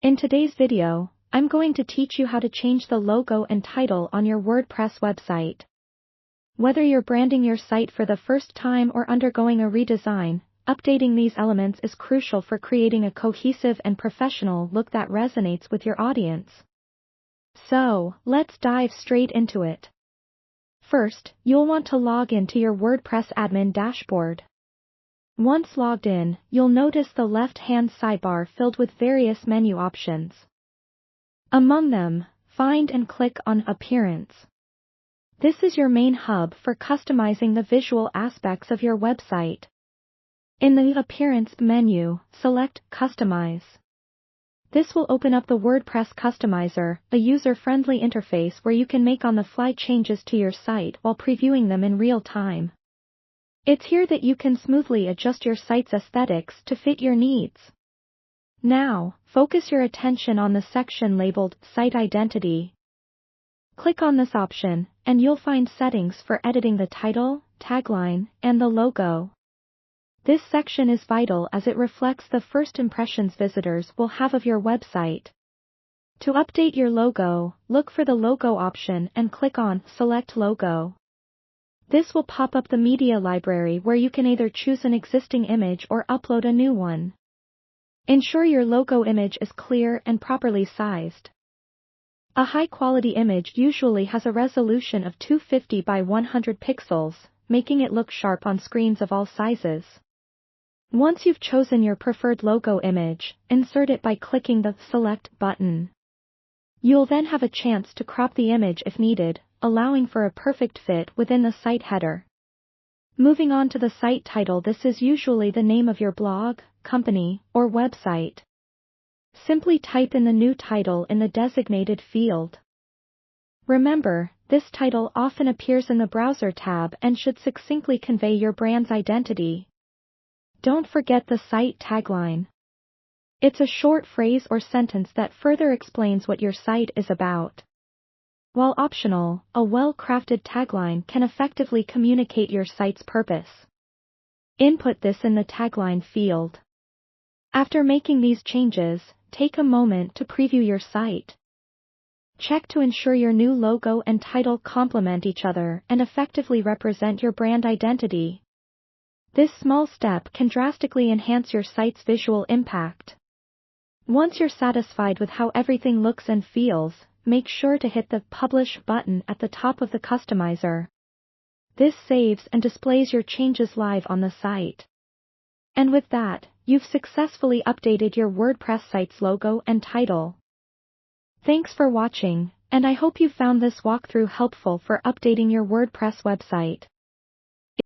In today's video, I'm going to teach you how to change the logo and title on your WordPress website. Whether you're branding your site for the first time or undergoing a redesign, updating these elements is crucial for creating a cohesive and professional look that resonates with your audience. So, let's dive straight into it. First, you'll want to log into your WordPress admin dashboard. Once logged in, you'll notice the left-hand sidebar filled with various menu options. Among them, find and click on Appearance. This is your main hub for customizing the visual aspects of your website. In the Appearance menu, select Customize. This will open up the WordPress Customizer, a user-friendly interface where you can make on-the-fly changes to your site while previewing them in real time. It's here that you can smoothly adjust your site's aesthetics to fit your needs. Now, focus your attention on the section labeled Site Identity. Click on this option, and you'll find settings for editing the title, tagline, and the logo. This section is vital as it reflects the first impressions visitors will have of your website. To update your logo, look for the Logo option and click on Select Logo. This will pop up the media library where you can either choose an existing image or upload a new one. Ensure your logo image is clear and properly sized. A high-quality image usually has a resolution of 250 by 100 pixels, making it look sharp on screens of all sizes. Once you've chosen your preferred logo image, insert it by clicking the Select button. You'll then have a chance to crop the image if needed, allowing for a perfect fit within the site header. Moving on to the site title, this is usually the name of your blog, company, or website. Simply type in the new title in the designated field. Remember, this title often appears in the browser tab and should succinctly convey your brand's identity. Don't forget the site tagline. It's a short phrase or sentence that further explains what your site is about. While optional, a well-crafted tagline can effectively communicate your site's purpose. Input this in the tagline field. After making these changes, take a moment to preview your site. Check to ensure your new logo and title complement each other and effectively represent your brand identity. This small step can drastically enhance your site's visual impact. Once you're satisfied with how everything looks and feels, make sure to hit the Publish button at the top of the customizer. This saves and displays your changes live on the site. And with that, you've successfully updated your WordPress site's logo and title. Thanks for watching, and I hope you found this walkthrough helpful for updating your WordPress website.